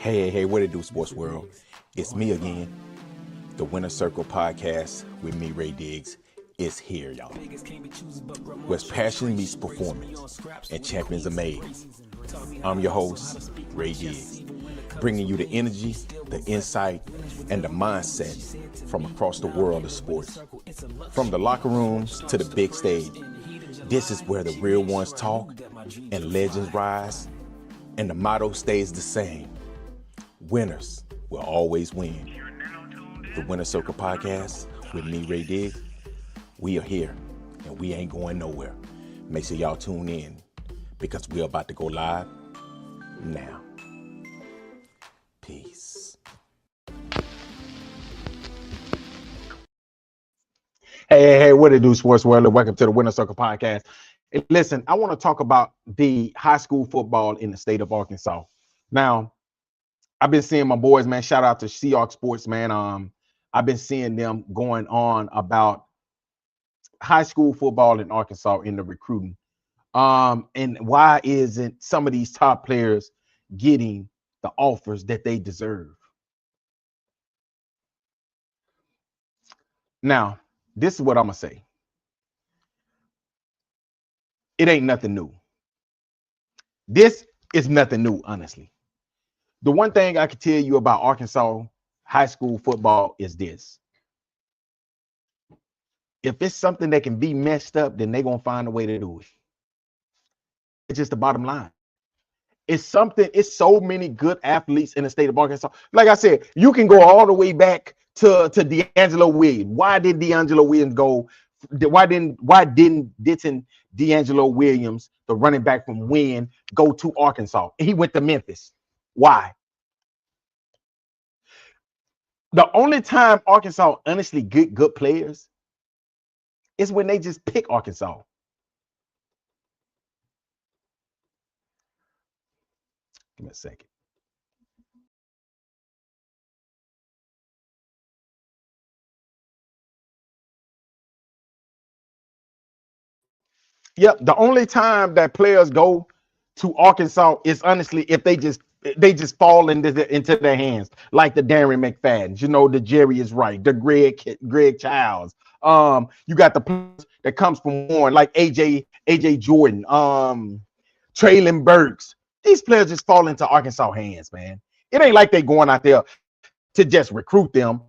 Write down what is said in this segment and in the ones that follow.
Hey, what it do, sports world? It's me again. The Winner Circle podcast with me, Ray Diggs, is here, y'all. Where passion meets performance and champions are made. I'm your host, Ray Diggs, bringing you the energy, the insight, and the mindset from across the world of sports. From the locker rooms to the big stage, this is where the real ones talk and legends rise, and the motto stays the same. Winners will always win. The Winner Circle podcast with me, Ray Diggs. We are here and we ain't going nowhere. Make sure y'all tune in because we're about to go live now. Peace. Hey, what it do, sports world? Welcome to the Winner Circle podcast. And listen, I want to talk about the high school football in the state of Arkansas. Now, I've been seeing my boys, man. Shout out to Seahawks Sports, man. I've been seeing them going on about high school football in Arkansas in the recruiting. And why isn't some of these top players getting the offers that they deserve? Now, this is what I'm gonna say. It ain't nothing new. This is nothing new, honestly. The one thing I can tell you about Arkansas high school football is this. If it's something that can be messed up, then they're going to find a way to do it. It's just the bottom line. It's so many good athletes in the state of Arkansas. Like I said, you can go all the way back to DeAngelo Williams. Why did DeAngelo Williams go? Why didn't DeAngelo Williams, the running back from Wynn, go to Arkansas? He went to Memphis. Why? The only time Arkansas honestly get good players is when they just pick Arkansas. Give me a second. Yep, the only time that players go to Arkansas is honestly if they just fall into their hands, like the Darren McFadden, the Jerry is right, the Greg Childs. You got the players that comes from Warren, like AJ Jordan, Traylon Burks. These players just fall into Arkansas hands, man. It ain't like they going out there to just recruit them.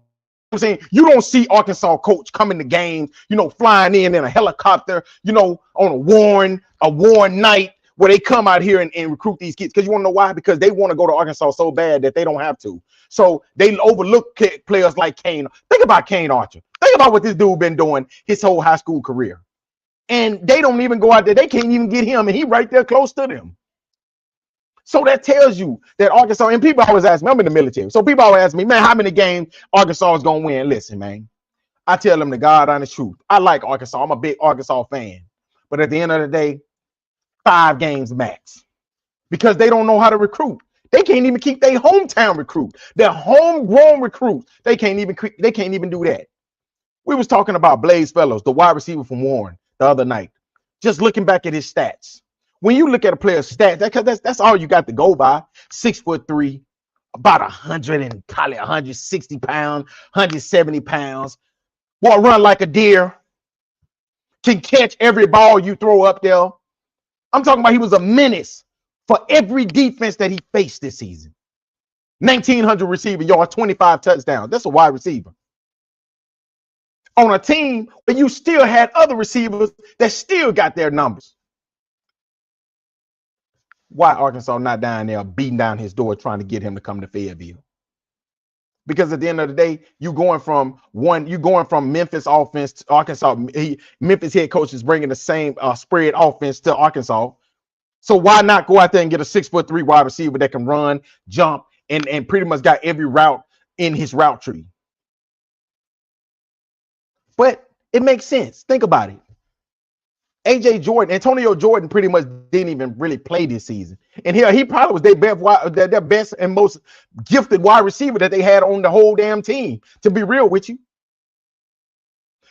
I'm saying you don't see Arkansas coach coming to games, flying in a helicopter, on a Warren night where they come out here and recruit these kids. Because you want to know why? Because they want to go to Arkansas so bad that they don't have to. So they overlook players like Kane. Think about Kane Archer. Think about what this dude been doing his whole high school career. And they don't even go out there. They can't even get him. And he right there close to them. So that tells you that Arkansas, and people always ask me, I'm in the military. So people always ask me, man, how many games Arkansas is going to win? Listen, man, I tell them the God honest truth. I like Arkansas. I'm a big Arkansas fan. But at the end of the day, 5 games max. Because they don't know how to recruit. They can't even keep their hometown recruit. Their homegrown recruit. They can't even do that. We was talking about Blaze Fellows, the wide receiver from Warren, the other night. Just looking back at his stats. When you look at a player's stats, that's all you got to go by. 6'3", about 100 and probably 160 pounds, 170 pounds. Boy, run like a deer. Can catch every ball you throw up there. I'm talking about he was a menace for every defense that he faced this season. 1,900 receiving yards, 25 touchdowns. That's a wide receiver. On a team where you still had other receivers that still got their numbers. Why Arkansas not down there beating down his door trying to get him to come to Fayetteville? Because at the end of the day, you're going from Memphis offense to Arkansas. Memphis head coach is bringing the same spread offense to Arkansas. So why not go out there and get a 6'3" wide receiver that can run, jump, and pretty much got every route in his route tree? But it makes sense. Think about it. Antonio Jordan pretty much didn't even really play this season. And here he probably was their best and most gifted wide receiver that they had on the whole damn team, to be real with you.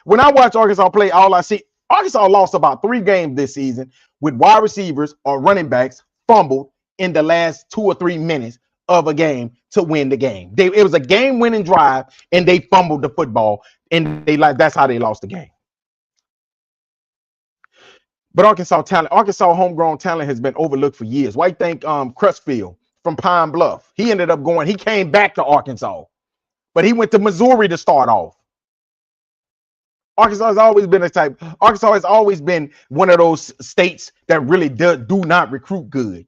When I watch Arkansas play, all I see, Arkansas lost about 3 games this season with wide receivers or running backs fumbled in the last 2 or 3 minutes of a game to win the game. It was a game-winning drive, and they fumbled the football, and that's how they lost the game. But Arkansas homegrown talent has been overlooked for years. Why you think Crutchfield from Pine Bluff, he came back to Arkansas, but he went to Missouri to start off. Arkansas has always been one of those states that really do not recruit good.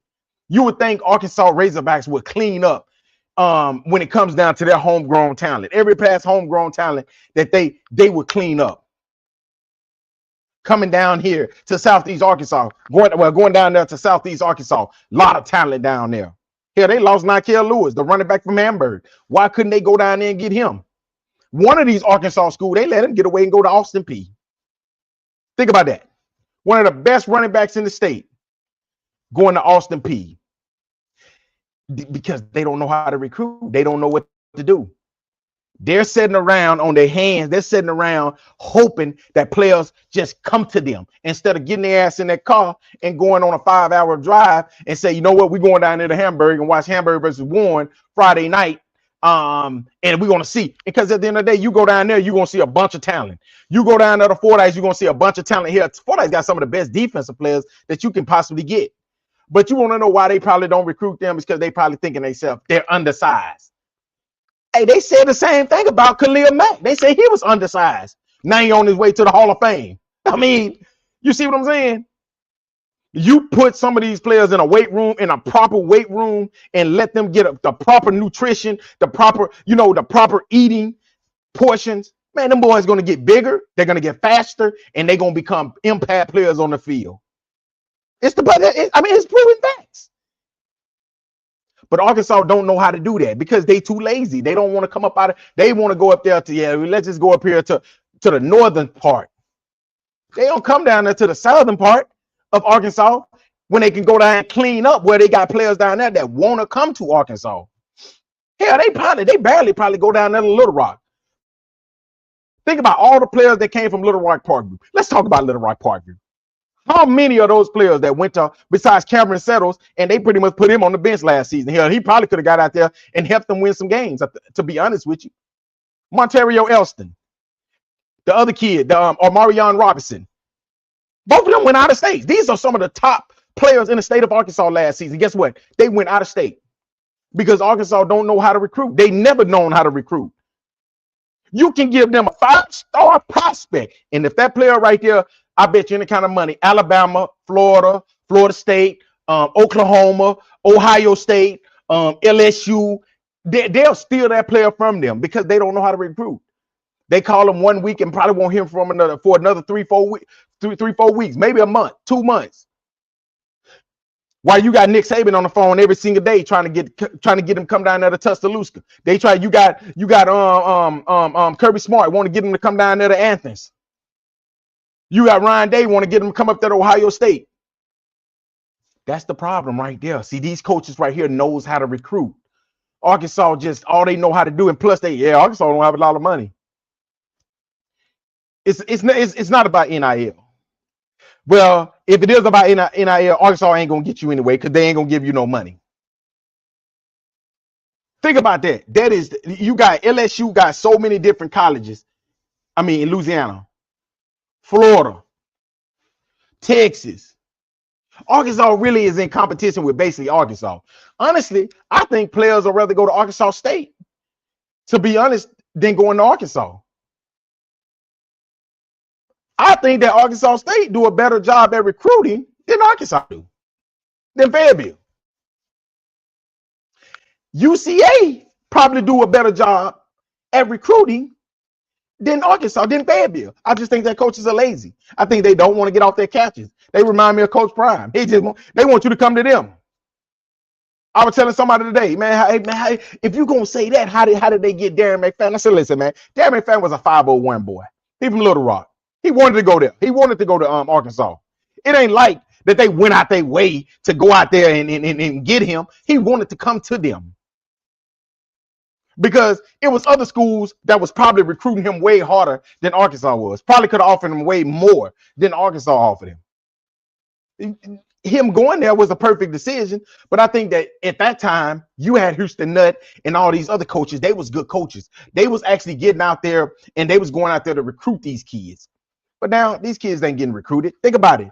You would think Arkansas Razorbacks would clean up when it comes down to their homegrown talent. Every past homegrown talent that they would clean up. Coming down here to Southeast Arkansas, going down there to Southeast Arkansas, a lot of talent down there. Hell, they lost Nykel Lewis, the running back from Hamburg. Why couldn't they go down there and get him? One of these Arkansas schools, they let him get away and go to Austin Peay. Think about that. One of the best running backs in the state going to Austin Peay because they don't know how to recruit. They don't know what to do. They're sitting around on their hands. They're sitting around hoping that players just come to them instead of getting their ass in their car and going on a 5-hour drive and say, you know what, we're going down there to Hamburg and watch Hamburg versus Warren Friday night. And we're going to see, because at the end of the day, you go down there, you're going to see a bunch of talent. You go down there to Fordyce, you're going to see a bunch of talent here. Fordyce got some of the best defensive players that you can possibly get. But you want to know why they probably don't recruit them? Because they probably thinking they're undersized. Hey, they said the same thing about Khalil Mack. They say he was undersized. Now he's on his way to the Hall of Fame. I mean, you see what I'm saying? You put some of these players in a proper weight room, and let them get the proper nutrition, the proper eating portions. Man, them boys going to get bigger. They're going to get faster, and they're going to become impact players on the field. It's proven facts. But Arkansas don't know how to do that because they too lazy. They don't want to come up out of. They want to go up there to let's just go up here to the northern part. They don't come down there to the southern part of Arkansas when they can go down and clean up where they got players down there that want to come to Arkansas. Hell, they barely go down there to Little Rock. Think about all the players that came from Little Rock Parkview. Let's talk about Little Rock Parkview. How many of those players that went to, besides Cameron Settles, and they pretty much put him on the bench last season? Hell, he probably could have got out there and helped them win some games, to be honest with you. Montario Elston, the other kid, or Marion Robinson. Both of them went out of state. These are some of the top players in the state of Arkansas last season. Guess what? They went out of state because Arkansas don't know how to recruit. They never known how to recruit. You can give them a 5-star prospect, and if that player right there, I bet you any kind of money, Alabama, Florida, Florida State, Oklahoma, Ohio State, LSU, they'll steal that player from them because they don't know how to recruit. They call them 1 week and probably won't hear from another 3-4 weeks, maybe a month, 2 months. While you got Nick Saban on the phone every single day trying to get him come down there to Tuscaloosa. You got Kirby Smart want to get him to come down there to Athens. You got Ryan Day want to get him to come up there to Ohio State. That's the problem right there. See, these coaches right here knows how to recruit. Arkansas just all they know how to do, and plus Arkansas don't have a lot of money. It's not about NIL. Well, if it is about NIL, Arkansas ain't gonna get you anyway because they ain't gonna give you no money. Think about that. That is, you got LSU got so many different colleges. I mean, in Louisiana, Florida, Texas. Arkansas really is in competition with basically Arkansas. Honestly, I think players would rather go to Arkansas State, to be honest, than going to Arkansas. I think that Arkansas State do a better job at recruiting than Arkansas do, than Fayetteville. UCA probably do a better job at recruiting than Arkansas, than Fayetteville. I just think that coaches are lazy. I think they don't want to get off their couches. They remind me of Coach Prime. They want you to come to them. I was telling somebody today, man, if you're gonna say that, how did they get Darren McFadden? I said, listen, man, Darren McFadden was a 501 boy. He from Little Rock. He wanted to go there. He wanted to go to Arkansas. It ain't like that they went out their way to go out there and get him. He wanted to come to them. Because it was other schools that was probably recruiting him way harder than Arkansas was. Probably could have offered him way more than Arkansas offered him. him going there was a perfect decision. But I think that at that time, you had Houston Nutt and all these other coaches. They was good coaches. They was actually getting out there and they was going out there to recruit these kids. But now these kids ain't getting recruited. Think about it.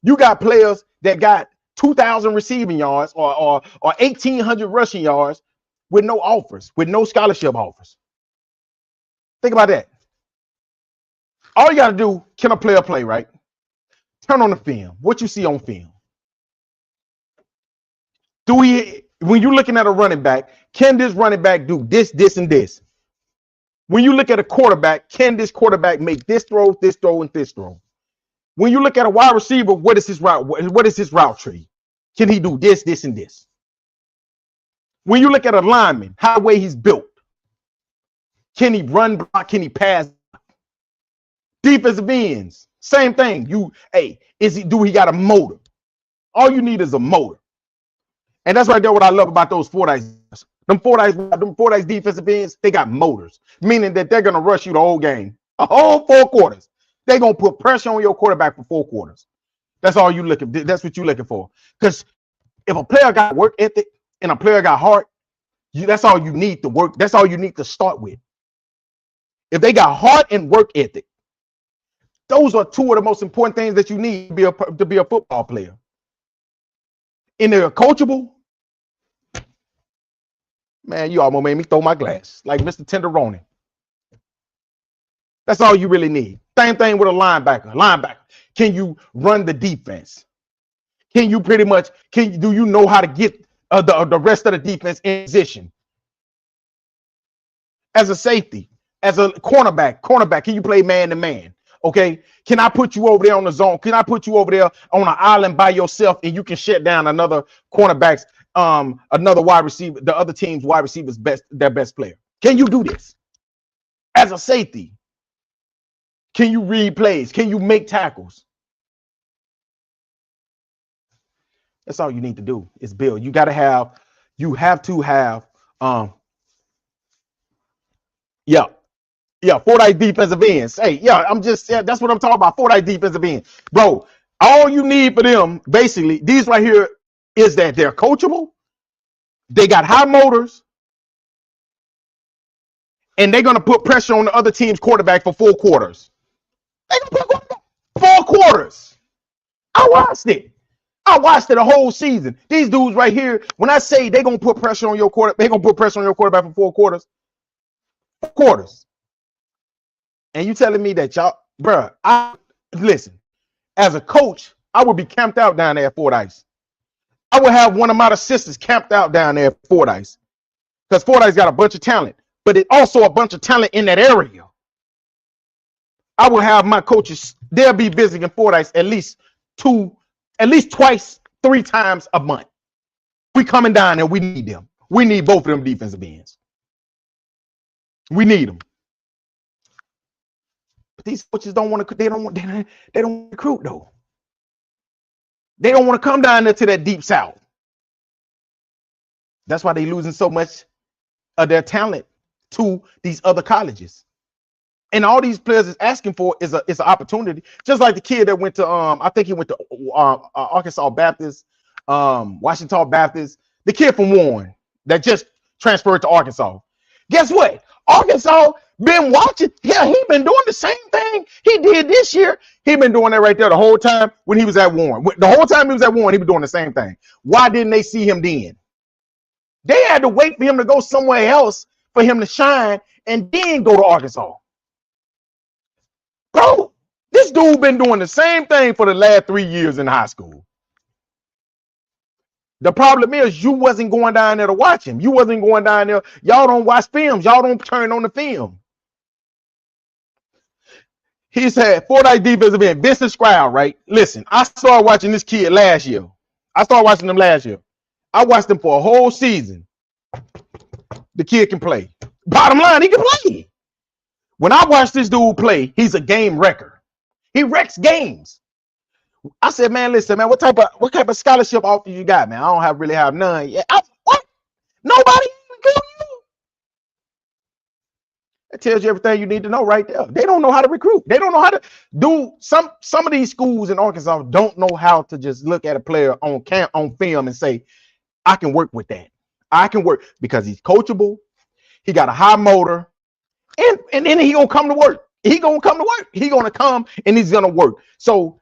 You got players that got 2,000 receiving yards or 1,800 rushing yards with no offers, with no scholarship offers. Think about that. All you got to do, can a player play, right? Turn on the film. What you see on film? When you're looking at a running back, can this running back do this, this, and this? When you look at a quarterback, can this quarterback make this throw, and this throw? When you look at a wide receiver, what is his route? What is his route tree? Can he do this, this, and this? When you look at a lineman, how the way he's built, can he run block? Can he pass? Defensive ends, same thing. Do he got a motor? All you need is a motor. And that's right there what I love about those Fordyce. Them Fordyce defensive ends, they got motors, meaning that they're gonna rush you the whole game, a whole 4 quarters. They're gonna put pressure on your quarterback for 4 quarters. That's all you looking. That's what you're looking for. Because if a player got work ethic and a player got heart, that's all you need to work. That's all you need to start with. If they got heart and work ethic, those are 2 of the most important things that you need to be a football player. And they're coachable. Man, you almost made me throw my glass like Mr. Tenderoni. That's all you really need. Same thing with a linebacker. Can you run the defense? Can you do you know how to get the rest of the defense in position? As a safety, as a cornerback, can you play man to man? Okay, can I put you over there on the zone? Can I put you over there on an island by yourself and you can shut down another cornerback's another wide receiver, the other team's wide receiver's their best player? Can you do this? As a safety, can you read plays? Can you make tackles? That's all you need to do is build. You have to have Fordyce defensive ends. Hey, that's what I'm talking about. Fordyce defensive ends. Bro, all you need for them, basically, these right here, is that they're coachable, they got high motors, and they're gonna put pressure on the other team's quarterback for 4 quarters. They're gonna put 4 quarters. I watched it a whole season. These dudes right here, when I say they're gonna put pressure on your quarterback, they're gonna put pressure on your quarterback for 4 quarters. 4 quarters. And you telling me that y'all, bruh, listen, as a coach, I would be camped out down there at Fordyce. I would have one of my assistants camped out down there at Fordyce. Because Fordyce got a bunch of talent, but it also a bunch of talent in that area. I will have my coaches, they'll be visiting Fordyce at least twice, 3 times a month. We coming down there, we need them. We need both of them defensive ends. We need them. But these coaches don't want to, they don't recruit though. They don't want to come down there to that deep south. That's why they're losing so much of their talent to these other colleges. And all these players is asking for is an opportunity. Just like the kid that went to I think he went to Arkansas Baptist, Washington Baptist, the kid from Warren that just transferred to Arkansas. Guess what? Arkansas been watching. Yeah, he been doing the same thing he did this year. He been doing that right there the whole time when he was at Warren. The whole time he was at Warren, he was doing the same thing. Why didn't they see him then? They had to wait for him to go somewhere else for him to shine and then go to Arkansas. Bro, this dude been doing the same thing for the last 3 years in high school. The problem is you wasn't going down there to watch him. You wasn't going down there. Y'all don't watch films. Y'all don't turn on the film. He said, Fordyce defensive end, Vincent Stroud, right? Listen, I started watching this kid last year. I started watching him last year. I watched him for a whole season. The kid can play. Bottom line, he can play. When I watch this dude play, he's a game wrecker. He wrecks games. I said, man, listen, man, what type of scholarship offer you got, man? I don't really have none yet. What? Nobody? That tells you everything you need to know right there. They don't know how to recruit. They don't know how to do some of these schools in Arkansas don't know how to just look at a player on film and say, I can work with that. I can work because he's coachable. He got a high motor, and then he gonna come to work. He gonna come to work. He gonna come and he's gonna work. So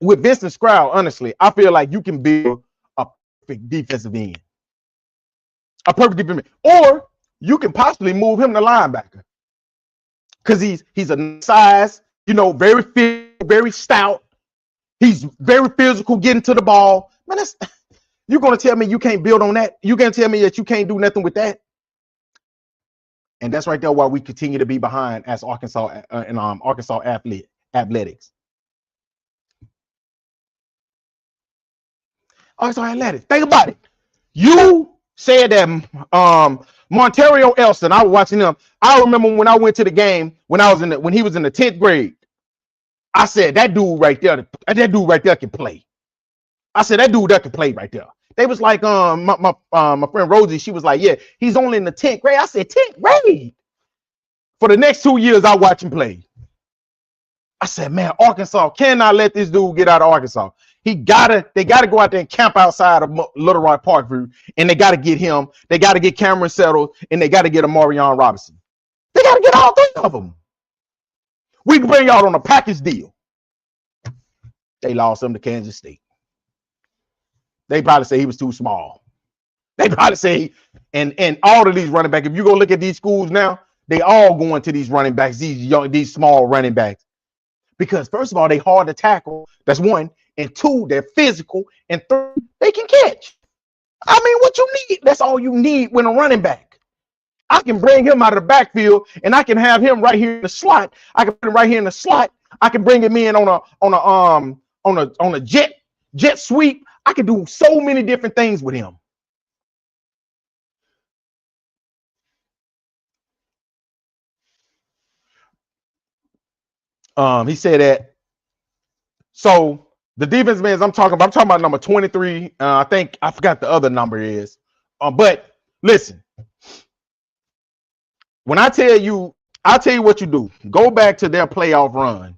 with Vincent Stroud, honestly, I feel like you can build a perfect defensive end, a perfect defensive end, or you can possibly move him to linebacker because he's a size, very fit, very stout. He's very physical, getting to the ball. Man, you're gonna tell me you can't build on that? You gonna tell me that you can't do nothing with that? And that's right there why we continue to be behind as Arkansas and Arkansas athletics. Arkansas athletics. Think about it. You said that Montario Elston. I was watching him. I remember when I went to the game when he was in the 10th grade. I said that dude right there can play. I said that dude that can play right there. They was like, my friend Rosie, she was like, yeah, he's only in the 10th grade. I said 10th grade. For the next 2 years, I watch him play. I said, man, Arkansas cannot let this dude get out of Arkansas. They gotta go out there and camp outside of Little Rock Parkview, and they gotta get him. They gotta get Cameron settled, and they gotta get Amarion Robinson. They gotta get all 3 of them. We can bring y'all on a package deal. They lost him to Kansas State. They probably say he was too small. They probably say, and all of these running backs, if you go look at these schools now, they all going to these running backs, these small running backs. Because first of all, they hard to tackle. That's 1. And 2, they're physical. And 3, they can catch. I mean, what you need? That's all you need when a running back. I can bring him out of the backfield, and I can have him right here in the slot. I can put him right here in the slot. I can bring him in on a jet sweep. I can do so many different things with him. He said that. So the defense men I'm talking about number 23. I think I forgot the other number is. But listen, when I'll tell you what you do. Go back to their playoff run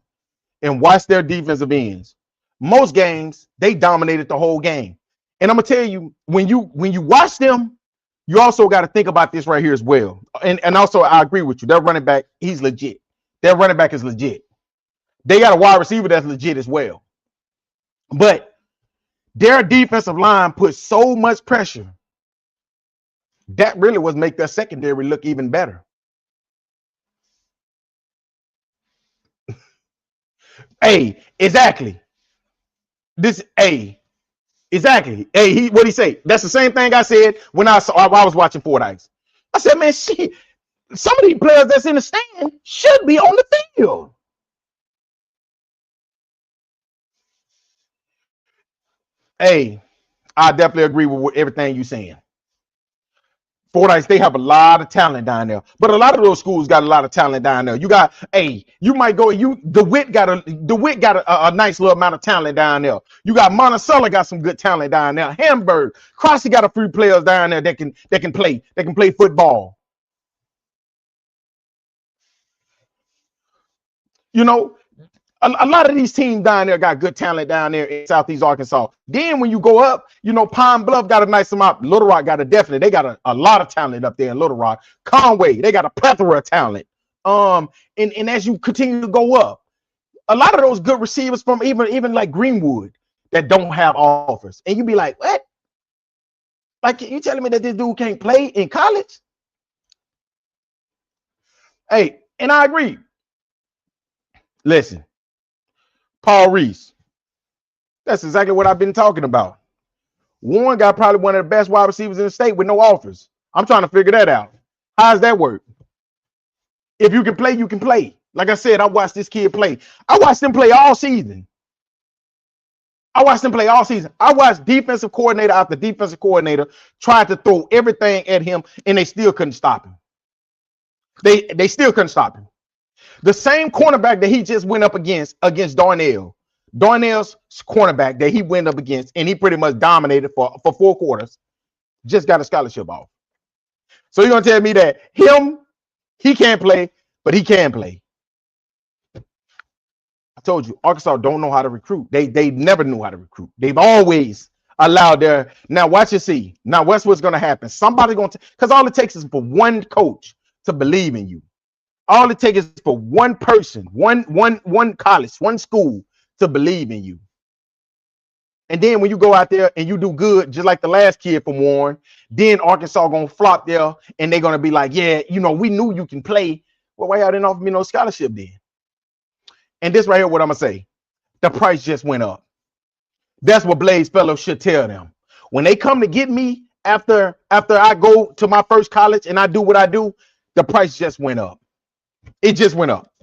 and watch their defensive ends. Most games they dominated the whole game. And I'm gonna tell you, when you watch them, you also got to think about this right here as well. And also, I agree with you. Their running back, he's legit. Their running back is legit. They got a wide receiver that's legit as well. But their defensive line put so much pressure that really was make their secondary look even better. Hey, exactly. Exactly. Hey, what he say? That's the same thing I said when I was watching Fordyce. I said, man, shit, some of these players that's in the stand should be on the field. Hey, I definitely agree with everything you're saying. Fordyce, they have a lot of talent down there, but a lot of those schools got a lot of talent down there. You got, you might go, DeWitt got a nice little amount of talent down there. You got Monticello got some good talent down there. Hamburg, Crossy got a few players down there that can play football. You know, a lot of these teams down there got good talent down there in Southeast Arkansas. Then when you go up, Pine Bluff got a nice amount. Little Rock got they got a lot of talent up there in Little Rock. Conway, they got a plethora of talent. And as you continue to go up, a lot of those good receivers from even like Greenwood that don't have offers. And you be like, what? Like, you telling me that this dude can't play in college? Hey, and I agree. Listen, Paul Reese. That's exactly what I've been talking about. Warren got probably one of the best wide receivers in the state with no offers. I'm trying to figure that out. How does that work? If you can play, you can play. Like I said, I watched this kid play. I watched him play all season. I watched defensive coordinator after defensive coordinator try to throw everything at him, and they still couldn't stop him. They still couldn't stop him. The same cornerback that he just went up against Darnell. Darnell's cornerback that he went up against, and he pretty much dominated for 4 quarters, just got a scholarship off. So you're going to tell me that he can't play. but he can play. I told you, Arkansas don't know how to recruit. They never knew how to recruit. They've always allowed their. Now watch and see. Now what's going to happen? Somebody going to, because all it takes is for one coach to believe in you. All it takes is for one person, one college, one school to believe in you. And then when you go out there and you do good, just like the last kid from Warren, then Arkansas gonna flop there and they're gonna be like, yeah, you know, we knew you can play. Well, why y'all didn't offer me no scholarship then? And this right here, what I'm gonna say, the price just went up. That's what Blaze Fellows should tell them. When they come to get me after I go to my first college and I do what I do, the price just went up. It just went up.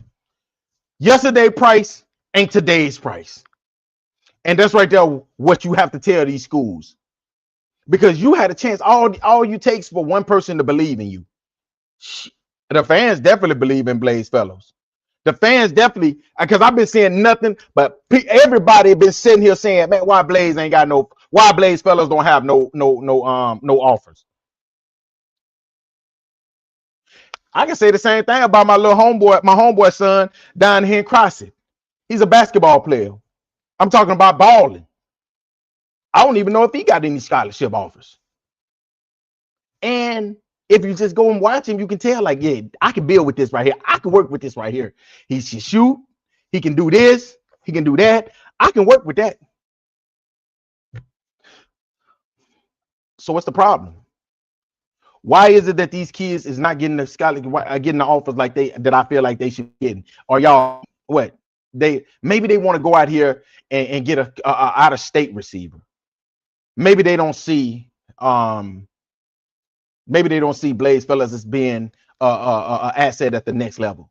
Yesterday's price ain't today's price. And that's right there what you have to tell these schools. Because you had a chance. All you takes for one person to believe in you. The fans definitely believe in Blaze Fellows. The fans definitely, because I've been seeing nothing but everybody been sitting here saying, man, why Blaze ain't got no, why Blaze Fellows don't have no offers. I can say the same thing about my little homeboy, my homeboy son down here in Crossett. He's a basketball player. I'm talking about balling. I don't even know if he got any scholarship offers. And if you just go and watch him, you can tell, like, yeah, I can build with this right here. I can work with this right here. He can shoot. He can do this. He can do that. I can work with that. So what's the problem? Why is it that these kids is not getting the scholarship, getting the offers like that I feel like they should get? Or y'all, what? Maybe they want to go out here and get a out of state receiver. Maybe they don't see Blaze Fellows as being a asset at the next level.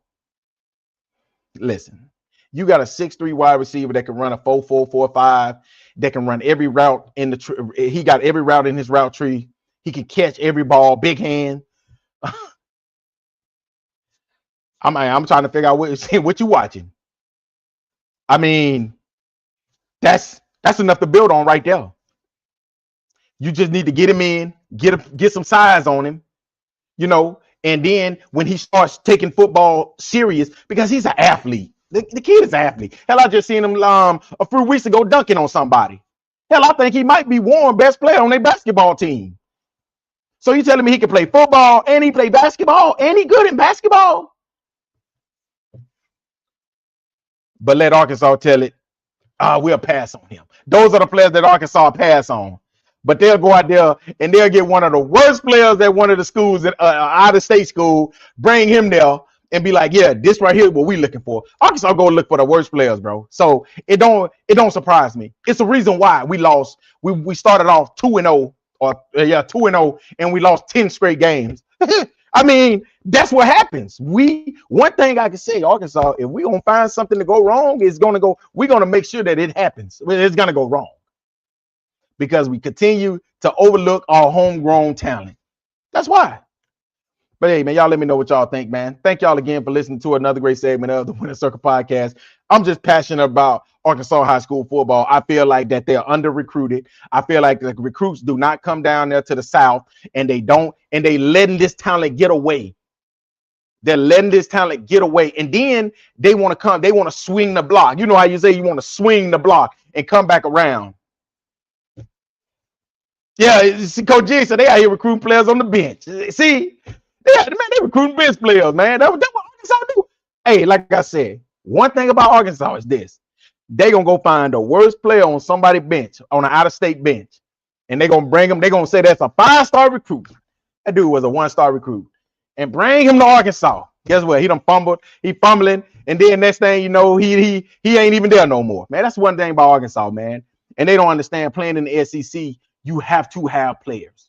Listen, you got a 6'3" wide receiver that can run a 4.4, 4.5, that can run every route in the he got every route in his route tree. He can catch every ball, big hand. I'm trying to figure out what you watching. I mean, that's enough to build on right there. You just need to get him in, get some size on him, you know, and then when he starts taking football serious, because he's an athlete. The kid is an athlete. Hell, I just seen him a few weeks ago dunking on somebody. Hell, I think he might be Warren best player on their basketball team. So you telling me he can play football and he play basketball and he good in basketball? But let Arkansas tell it, we'll pass on him. Those are the players that Arkansas pass on. But they'll go out there and they'll get one of the worst players at one of the schools, out of state school, bring him there and be like, yeah, this right here is what we looking for. Arkansas go look for the worst players, bro. So it don't surprise me. It's the reason why we lost. We started off 2-0 or 2-0 and we lost 10 straight games. I mean, that's what happens. One thing I can say, Arkansas, if we're gonna find something to go wrong, we're gonna make sure that it happens. It's gonna go wrong. Because we continue to overlook our homegrown talent. That's why. But hey, man, y'all let me know what y'all think, man. Thank y'all again for listening to another great segment of the Winner Circle podcast. I'm just passionate about Arkansas high school football. I feel like that they're under recruited. I feel like the recruits do not come down there to the South, and they letting this talent get away. They're letting this talent get away, and then they want to swing the block. You know how you say you want to swing the block and come back around. Yeah, Coach G, so they out here recruiting players on the bench. See, they recruiting bench players, man. That's what Arkansas do. Hey, like I said, one thing about Arkansas is this. They're going to go find the worst player on somebody's bench, on an out-of-state bench, and they're going to bring him. They're going to say that's a 5-star recruit. That dude was a 1-star recruit. And bring him to Arkansas. Guess what? He done fumbled. He fumbling. And then next thing you know, he ain't even there no more. Man, that's one thing about Arkansas, man. And they don't understand playing in the SEC. You have to have players.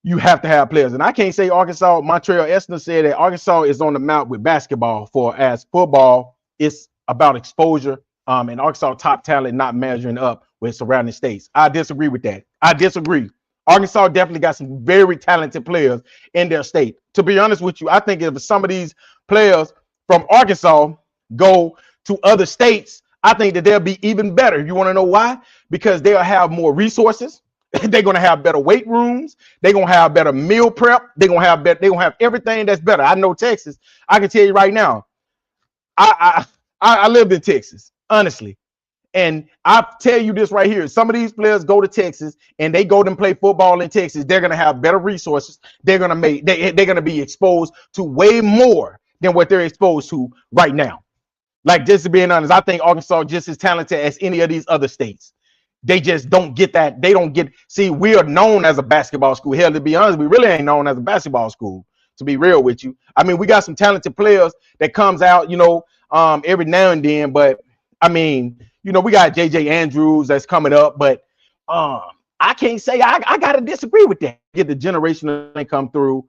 You have to have players. And I can't say Arkansas. Montreal Esner said that Arkansas is on the mount with basketball, as football is about exposure, and Arkansas top talent not measuring up with surrounding states. I disagree with that. I disagree. Arkansas definitely got some very talented players in their state. To be honest with you, I think if some of these players from Arkansas go to other states, I think that they'll be even better. You want to know why? Because they'll have more resources. They're gonna have better weight rooms. They're gonna have better meal prep. They're gonna have better. They're gonna have everything that's better. I know Texas. I can tell you right now. I lived in Texas, honestly, and I tell you this right here. Some of these players go to Texas and they go and play football in Texas. They're gonna have better resources. They're gonna make. They're gonna be exposed to way more than what they're exposed to right now. Like, just to being honest, I think Arkansas just as talented as any of these other states. They just don't get that. They don't get. See, we are known as a basketball school. Hell, to be honest, we really ain't known as a basketball school. To be real with you, I mean, we got some talented players that comes out, every now and then. But I mean, we got JJ Andrews that's coming up. But I can't say I gotta disagree with that. Get the generational thing come through.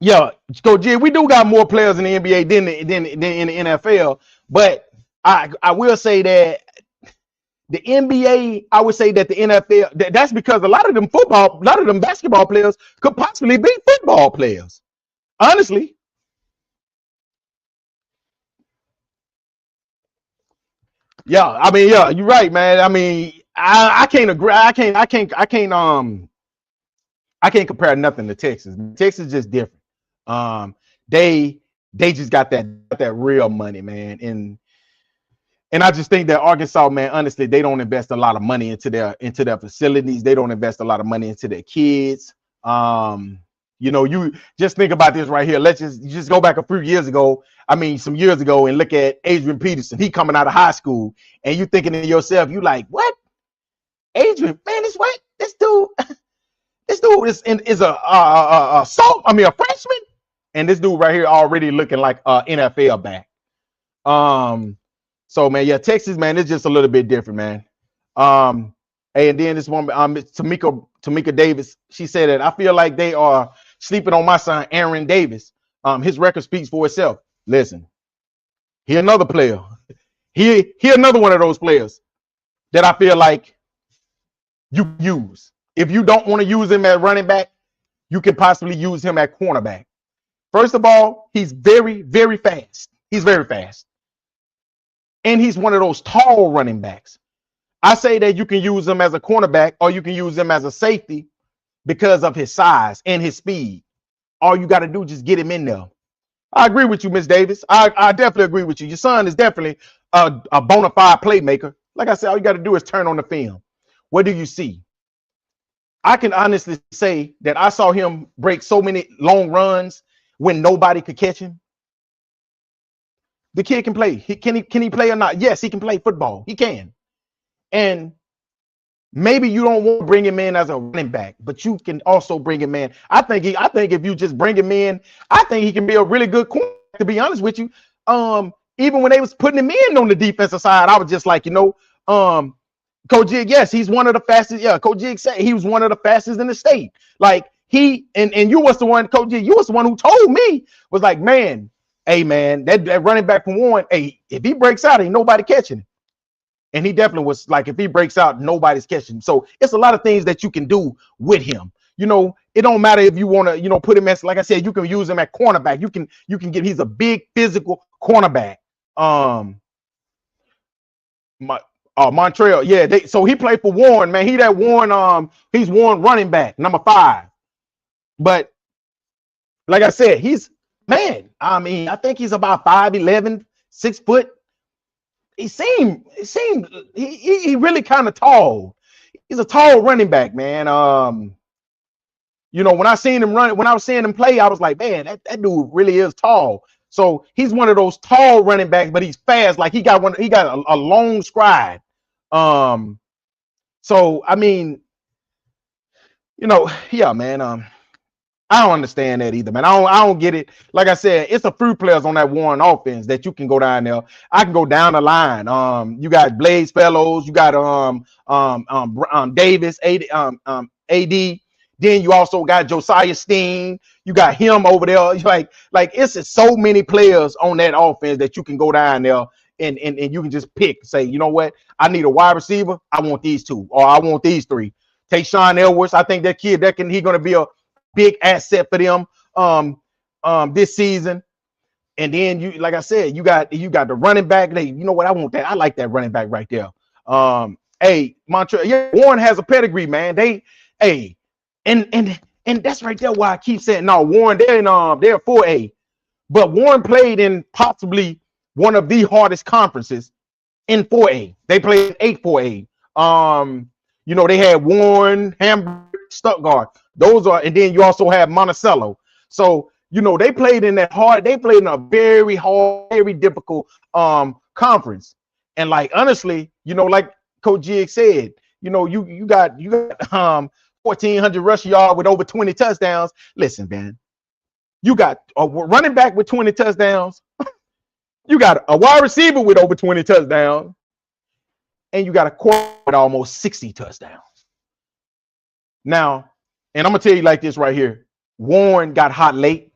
Yeah, Coach G, we do got more players in the NBA than in the NFL, but I will say that the NBA, I would say that the NFL, that's because a lot of them basketball players could possibly be football players. Honestly. Yeah, I mean, yeah, you're right, man. I mean, I can't agree. I can't compare nothing to Texas. Texas is just different. They just got that real money, man. And I just think that Arkansas, man, honestly, they don't invest a lot of money into their facilities. They don't invest a lot of money into their kids. You just think about this right here. Let's just go back a few years ago. I mean, some years ago, and look at Adrian Peterson. He coming out of high school, and you thinking to yourself, you like, what? Adrian, man, this dude is a freshman, and this dude right here already looking like NFL back. So man, yeah, Texas, man, it's just a little bit different, man. And then this woman, Tamika Davis, she said that I feel like they are sleeping on my son, Aaron Davis. His record speaks for itself. Listen, he another player. He another one of those players that I feel like you use. If you don't want to use him at running back, you can possibly use him at cornerback. First of all, he's very, very fast. He's very fast. And he's one of those tall running backs. I say that you can use him as a cornerback or you can use him as a safety because of his size and his speed. All you got to do is just get him in there. I agree with you, Miss Davis. I definitely agree with you. Your son is definitely a bona fide playmaker. Like I said, all you got to do is turn on the film. What do you see? I can honestly say that I saw him break so many long runs when nobody could catch him. The kid can play. Can he play or not? Yes, he can play football. He can. And maybe you don't want to bring him in as a running back, but you can also bring him in. I think if you just bring him in, I think he can be a really good corner, to be honest with you. Even when they was putting him in on the defensive side, I was just like, Coach Jig, yes, he's one of the fastest. Yeah, Coach Jig said he was one of the fastest in the state. Like he and you was the one, Coach Jig, you was the one who told me, was like, man, hey man, that running back from Warren, hey, if he breaks out, ain't nobody catching him. And he definitely was like, if he breaks out, nobody's catching him. So it's a lot of things that you can do with him. It don't matter if you want to, put him as, like I said, you can use him at cornerback. You can get, he's a big physical cornerback. Montreal, yeah. So he played for Warren, man. He's Warren running back, number 5. But like I said, I think he's about 5'11", 6 foot. He seemed he really kind of tall. He's a tall running back, man. When I seen him run, when I was seeing him play, I was like, man, that dude really is tall. So he's one of those tall running backs, but he's fast. Like he got a long stride. So I mean, yeah, man. I don't understand that either, man. I don't get it. Like I said, it's a few players on that Warren offense that you can go down there. I can go down the line. You got Blaze Fellows, you got Davis, AD. Then you also got Josiah Steen. You got him over there. Like it's just so many players on that offense that you can go down there and you can just pick. Say, you know what? I need a wide receiver. I want these 2, or I want these 3. Take Sean Edwards. I think that kid he's gonna be a big asset for them this season. And then you, like I said, you got the running back. You know what? I want that. I like that running back right there. Hey, Montreal, yeah, Warren has a pedigree, man. Hey, and that's right there why I keep saying no. Warren, they're 4A, but Warren played in possibly one of the hardest conferences in 4A. They played 4A. They had Warren, Hamburg, Stuttgart. Those are, and then you also have Monticello. So they played in that hard. They played in a very hard, very difficult conference. And like honestly, like Coach Jig said, you got 1,400 rushing yard with over 20 touchdowns. Listen, man, you got a running back with 20 touchdowns. You got a wide receiver with over 20 touchdowns. And you got a quarterback with almost 60 touchdowns. Now, and I'm going to tell you like this right here. Warren got hot late.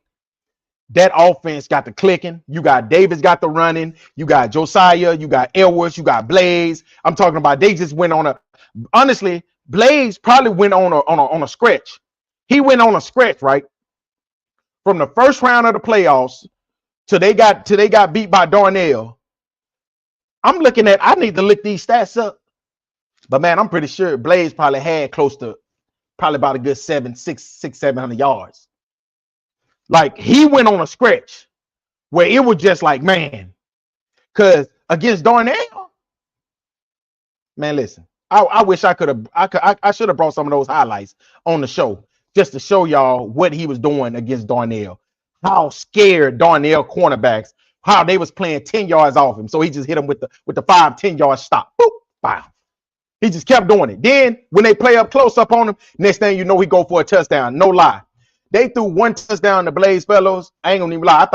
That offense got the clicking. You got Davis got the running. You got Josiah. You got Edwards. You got Blaze. I'm talking about they just went on a, honestly, Blaze probably went on a stretch. He went on a stretch, right? From the first round of the playoffs till they got beat by Darnell. I'm looking at, I need to look these stats up. But man, I'm pretty sure Blaze probably had close to probably about a good 700 yards. Like he went on a stretch where it was just like, man, because against Darnell, man, listen, I wish I should have brought some of those highlights on the show just to show y'all what he was doing against Darnell, how scared Darnell cornerbacks, how they was playing 10 yards off him. So he just hit him with the 5-10 yard stop. Boop, wow. He just kept doing it. Then when they play up close up on him, next thing you know, he go for a touchdown. No lie. They threw one touchdown to Blaze Fellows. I ain't gonna even lie. I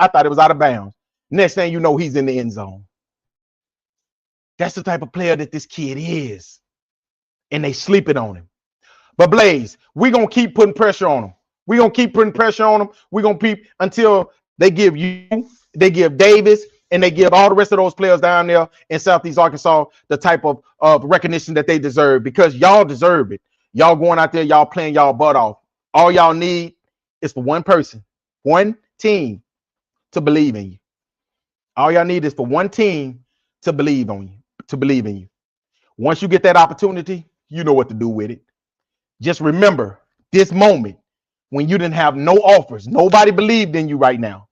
thought it was out of bounds. Next thing you know, he's in the end zone. That's the type of player that this kid is. And they sleeping on him. But Blaze, we're gonna keep putting pressure on him. We're gonna keep putting pressure on him. We're gonna keep until they give Davis, and they give all the rest of those players down there in Southeast Arkansas the type of recognition that they deserve, because y'all deserve it. Y'all going out there, y'all playing y'all butt off. All y'all need is for one person, one team to believe in you. All y'all need is for one team to believe in you. Once you get that opportunity, you know what to do with it. Just remember this moment when you didn't have no offers. Nobody believed in you right now.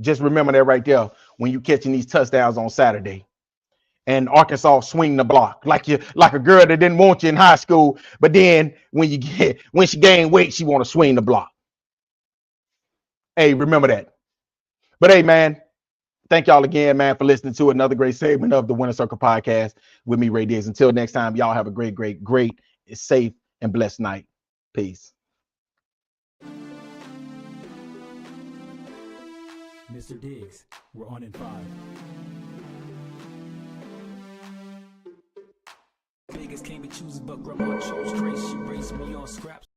Just remember that right there when you catching these touchdowns on Saturday. And Arkansas swing the block like a girl that didn't want you in high school, but then when she gained weight, she want to swing the block. Hey, remember that. But hey, man, thank y'all again, man, for listening to another great segment of the Winner Circle podcast with me, Ray Diggs. Until next time, y'all have a great, safe, and blessed night. Peace. Mr. Diggs, we're on in 5. Biggest can't be choosers, but grandma chose Trace. She raised me on scraps.